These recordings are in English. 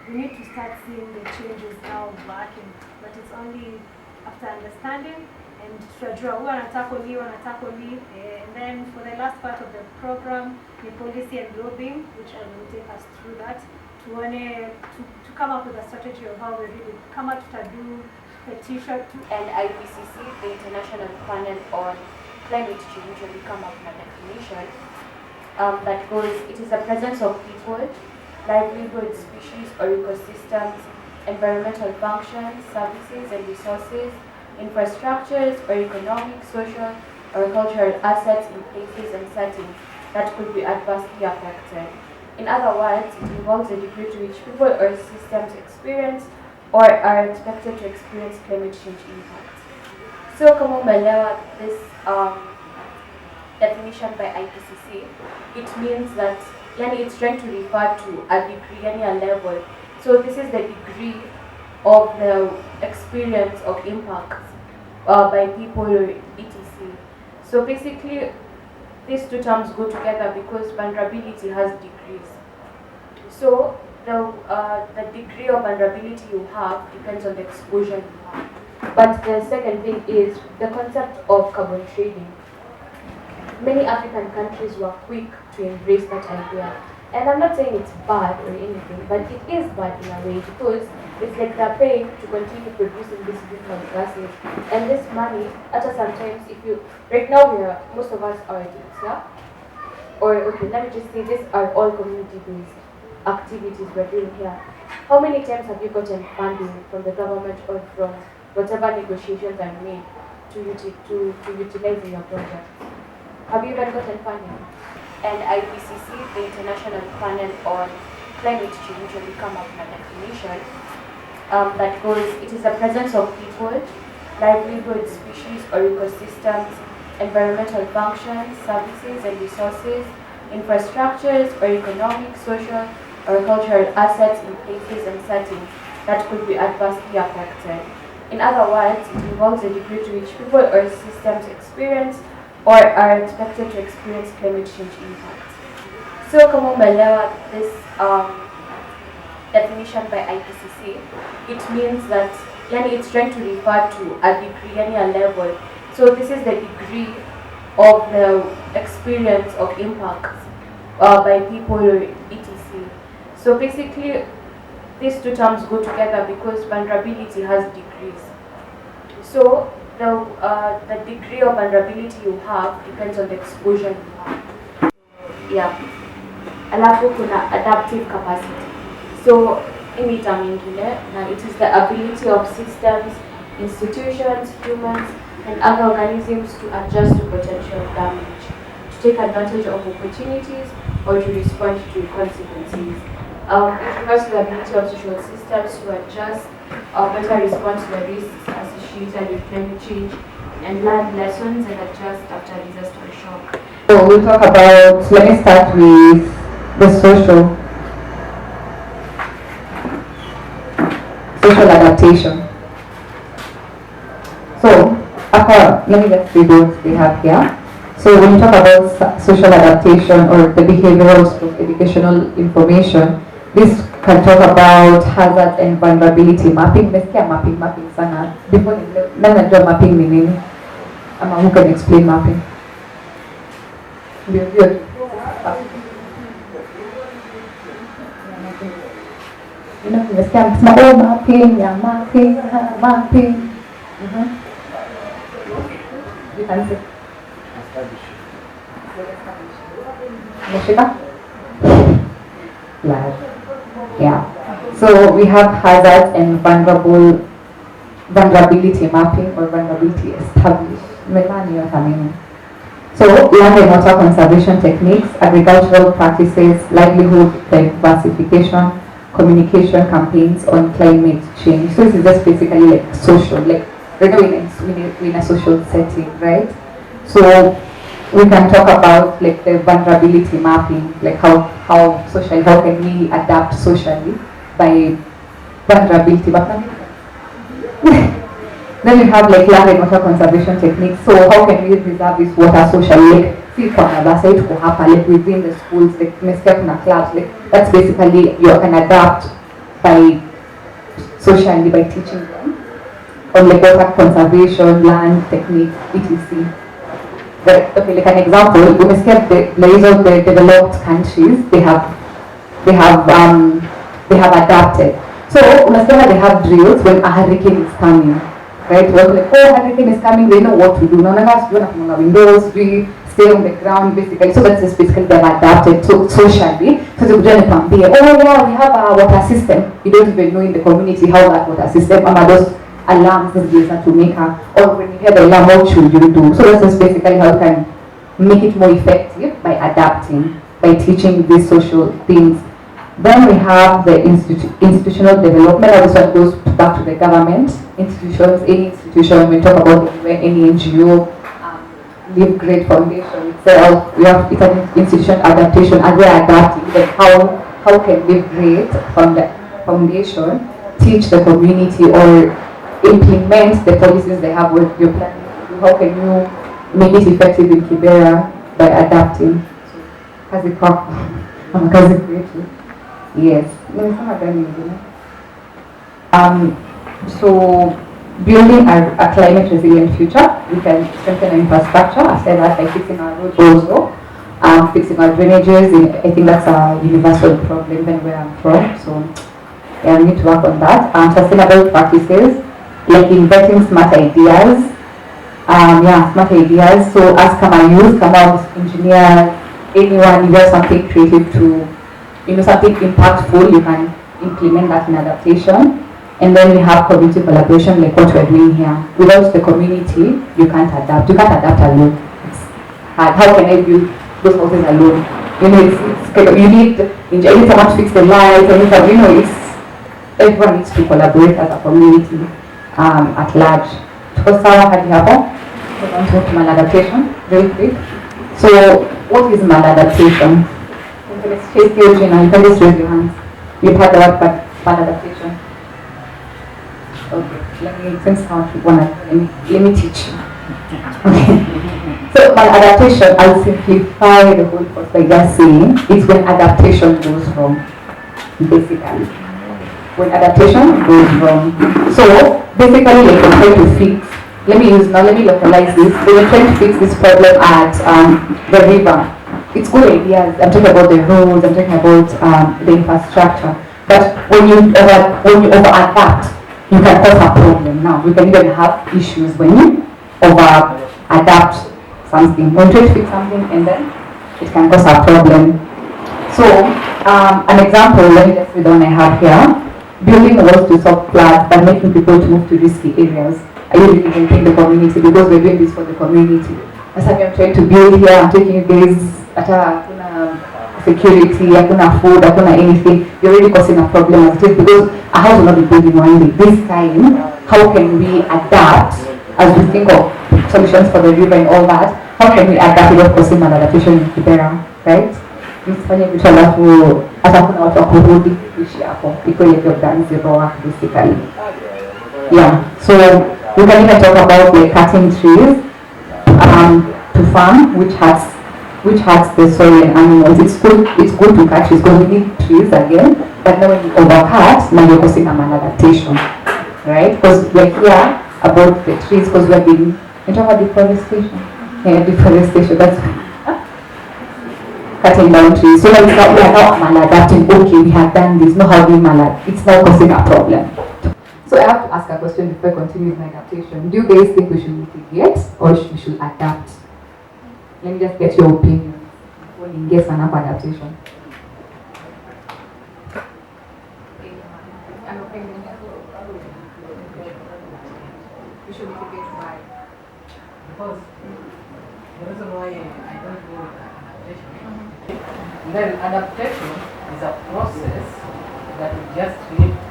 we need to start seeing the changes now working, but it's only after understanding and tunajua huwa wanataka ni and then for the last part of the program, the policy and lobbying, which I will take us through that to come up with a strategy of how we really come up to do petition. And IPCC, the International Panel on Climate Change, will come up with a definition that goes, it is the presence of people, livelihood, species or ecosystems, environmental functions, services and resources, infrastructures or economic, social or cultural assets in places and settings that could be adversely affected. In other words, it involves the degree to which people or systems experience or are expected to experience climate change impact. So, kama umeelewa this definition by IPCC, it means that it's trying to refer to a degree, a level. So this is the degree of the experience of impact by people or etc. So basically, these two terms go together because vulnerability has degrees. So the degree of vulnerability you have depends on the exposure you have. But the second thing is the concept of carbon trading. Many African countries were quick to embrace that idea. And I'm not saying it's bad or anything, but it is bad in a way because it's like they're paying to continue producing these greenhouse gases. And this money, sometimes if you, right now most of us are adults, yeah? Or okay, let me just say these are all community-based activities we're doing here. How many times have you gotten funding from the government or from whatever negotiations are made to utilize in your project? Have you even gotten funding? And IPCC, the International Panel on Climate Change, will come up with a definition that goes, it is the presence of people, livelihood, species or ecosystems, environmental functions, services and resources, infrastructures or economic, social or cultural assets in places and settings that could be adversely affected. In other words, it involves the degree to which people or systems experience or are expected to experience climate change impact. So, kama umeelewa this definition by IPCC, it means that it's trying to refer to a degree, a level. So this is the degree of the experience of impact by people or etc. So basically, these two terms go together because vulnerability has degrees. So the degree of vulnerability you have depends on the exposure you have. Yeah. Alafu kuna adaptive capacity. So in term ingine, it is the ability of systems, institutions, humans, and other organisms to adjust to potential damage, to take advantage of opportunities, or to respond to consequences. It refers to the ability of social systems to adjust or better respond to the risks associated with climate change and learn lessons and adjust after disaster or shock. So we'll talk about, let me start with the social adaptation. So, let me just read what we have here. So when you talk about social adaptation or the behavioral of educational information, this can talk about hazard and vulnerability mapping. Mapping sana. Before najua mapping ni nini? Ama who can explain mapping? Mapping. You can say. Yeah. So we have hazards and vulnerability mapping or vulnerability established. So land and water conservation techniques, agricultural practices, livelihood diversification, communication campaigns on climate change. So this is just basically like social, like right now we're in a social setting, right? So we can talk about like the vulnerability mapping, like how can we adapt socially by vulnerability. Then we have like land and water conservation techniques. So how can we preserve this water socially? Like see for another side like within the schools, like kuna clubs, like that's basically you can adapt by socially by teaching them on like water conservation, land techniques, etc. Okay, like an example, you must get the developed countries, they have adapted. So unasema they have drills when a hurricane is coming, right? Well, like, oh, hurricane is coming, they know what to do. No, windows, we stay on the ground basically. So that's just basically they've adapted so socially. So oh yeah, we have a water system. You don't even know in the community how that water system those alarms to make or when you hear the alarm, what should you do? So that's just basically how you can make it more effective by adapting, by teaching these social things. Then we have the institutional development. This one goes back to the government institutions. Any institution, we talk about any NGO, LiveGreat Foundation itself. We have it's an institution adaptation, and we're adapting. Like how can LiveGreat Foundation teach the community or implement the policies they have with your planning? How can you make it effective in Kibera by adapting? Kazi kwako. Kazi kwetu. Yes. So building a climate resilient future, we can strengthen our infrastructure. I said that by fixing our roads also, fixing our drainages. I think that's a universal problem where I'm from. So yeah, we need to work on that. Sustainable practices, like inventing smart ideas. Smart ideas. So as youth, engineers, anyone, you have something creative to, something impactful, you can implement that in adaptation. And then we have community collaboration, like what we're doing here. Without the community, you can't adapt. You can't adapt alone. It's hard. How can I build those houses alone? You need someone to fix the lights, everyone needs to collaborate as a community at large. So Sarah had to talk maladaptation real quick. So what is maladaptation? You can just raise your hands. You've heard the word maladaptation. Okay, let me teach you. Okay. So maladaptation, I'll simplify the whole process by just saying it's when adaptation goes wrong, basically. When adaptation goes wrong. So basically, like we're trying to fix. Let me localize this. We're trying to fix this problem at the river. It's good ideas. I'm talking about the roads. I'm talking about the infrastructure. But when you over-adapt, you can cause a problem. Now we can even have issues when you over-adapt something. When you try to fix something and then it can cause a problem. So an example. Let me just read the one I have here. Building walls to stop floods by making people to move to risky areas. I usually maintain the community because we're doing this for the community. As I'm trying to build here, I'm taking you guys at security, food, anything. You're already causing a problem as it is because a house will not be built in one day. This time, how can we adapt as we think of solutions for the river and all that? How can we adapt without causing maladaptation in Kibera, right? Msifanye vitu alafu hata kuna watu wakurudi kuishi hapo iko ile done zero work basically. Yeah, so we can even talk about like cutting trees to farm, which hurts the soil and animals. It's good to cut trees because we need trees again, but now when you overcut, now you're causing a maladaptation, right? Because we're here about the trees because we've been talking about deforestation. Yeah, deforestation, that's cutting down trees. So we are not maladapting. Okay, we have done this. No, how do we malad? It's now causing a problem. So I have to ask a question before I continue with my adaptation. Do you guys think we should mitigate or we should adapt? Let me just get your opinion before you get an adaptation. An opinion. We should mitigate why? Because the reason why I don't go with adaptation. Then adaptation is a process that we just need to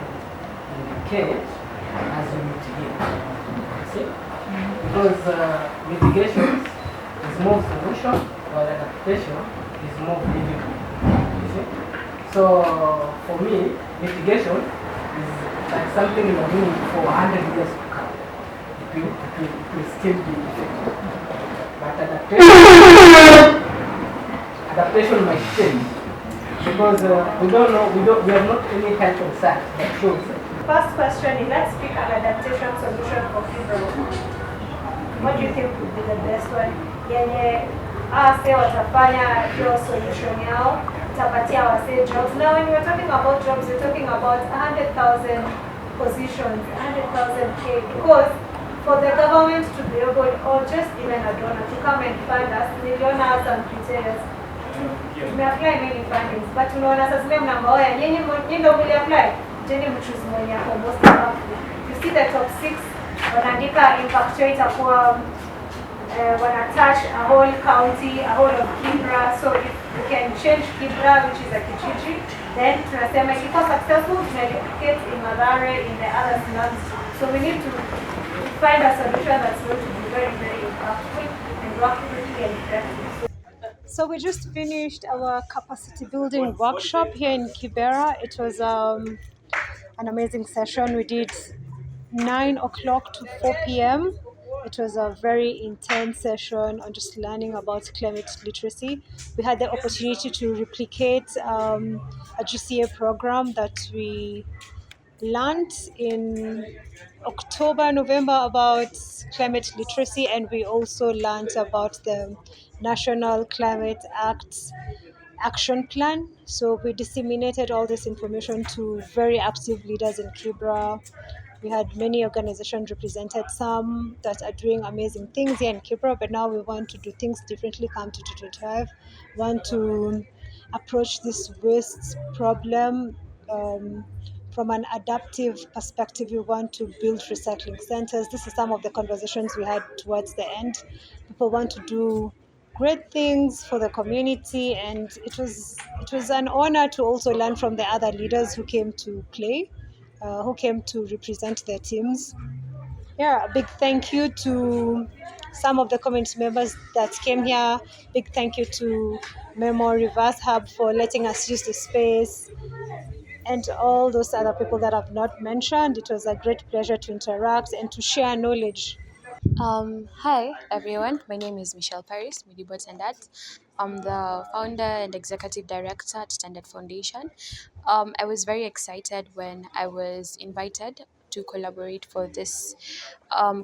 indicate as we mitigate. See? Because mitigation is more solution, while adaptation is more living. You see? So for me, mitigation is like something you are doing for 100 years to come. It will still be effective. But adaptation might change. because we don't know, we have not any health research that shows it. First question is, let's pick an adaptation solution for Kibera. What do you think would be the best one? Yenye wase watafanya hiyo solution yao, itapatia wase jobs. Now when we're talking about jobs, we're talking about 100,000 positions, 100,000 K, because for the government to be able, or just even a donor, to come and fund us, niliona some criteria. We apply many fundings, but unaona sasa zile mnamba oya, nyinyi ndio mliapply, jeni mchoose mwenye ako most impactful. You see the top 6 wanaandika impact rate itakuwa wanna touch a whole county, a whole of Kibera. So if we can change Kibera, which is a Kijiji, then tunasema ikikuwa successful, tunaduplicate in Mathare, in the other slums. So we need to find a solution that's going to be very, very impactful and work quickly and effectively. So we just finished our capacity building workshop here in Kibera. It was an amazing session. We did 9 o'clock to 4 p.m. It was a very intense session on just learning about climate literacy. We had the opportunity to replicate a GCA program that we learned in October, November about climate literacy, and we also learned about the National Climate Act's action plan. So we disseminated all this information to very active leaders in Kibera. We had many organizations represented, some that are doing amazing things here in Kibera, but now we want to do things differently come to 2025. Want to approach this waste problem from an adaptive perspective. We want to build recycling centers. This is some of the conversations we had towards the end. People want to do great things for the community, and it was an honor to also learn from the other leaders who came to play, who came to represent their teams. Yeah, a big thank you to some of the community members that came here. Big thank you to Memo Reverse Hub for letting us use the space, and all those other people that I've not mentioned. It was a great pleasure to interact and to share knowledge. Hi everyone, my name is Michelle Paris, Midibot Standard. I'm the founder and executive director at Standard Foundation. I was very excited when I was invited to collaborate for this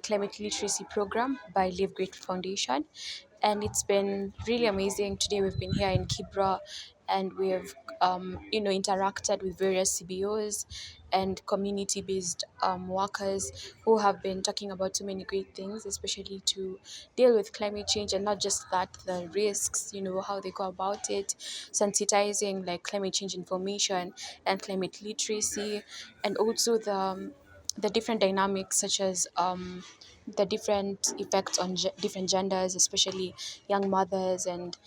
climate literacy program by LiveGreat Foundation, and it's been really amazing. Today we've been here in Kibera, and we have interacted with various CBOs and community-based workers who have been talking about so many great things, especially to deal with climate change, and not just that, the risks, how they go about it, sensitizing like climate change information and climate literacy, and also the different dynamics such as the different effects on different genders, especially young mothers and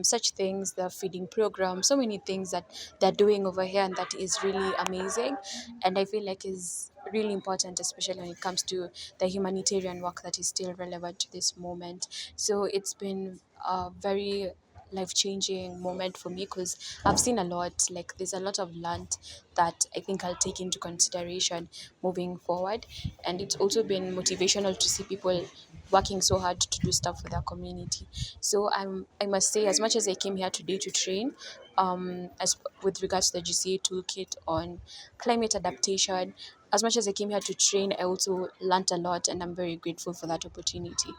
such things, the feeding program, so many things that they're doing over here, and that is really amazing, and I feel like is really important, especially when it comes to the humanitarian work that is still relevant to this moment. So it's been a very life-changing moment for me because I've seen a lot, like there's a lot of land that I think I'll take into consideration moving forward, and it's also been motivational to see people working so hard to do stuff for their community. So I must say, as much as I came here today to train, as with regards to the GCA toolkit on climate adaptation, as much as I came here to train, I also learnt a lot, and I'm very grateful for that opportunity.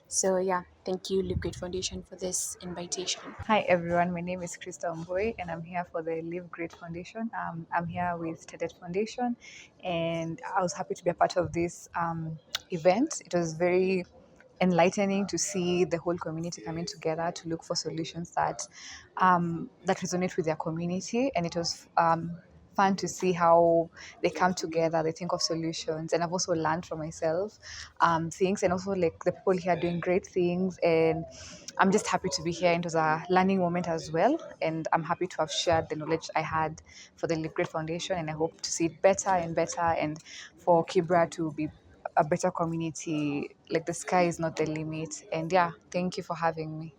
So yeah, thank you, LiveGreat Foundation, for this invitation. Hi everyone, my name is Krista Omboy and I'm here for the LiveGreat Foundation. I'm here with Standard Foundation and I was happy to be a part of this event. It was very enlightening to see the whole community coming together to look for solutions that resonate with their community, and it was fun to see how they come together, they think of solutions, and I've also learned from myself things, and also like the people here doing great things, and I'm just happy to be here. It was a learning moment as well, and I'm happy to have shared the knowledge I had for the LiveGreat Foundation, and I hope to see it better and better, and for Kibera to be a better community. Like the sky is not the limit, and yeah, thank you for having me.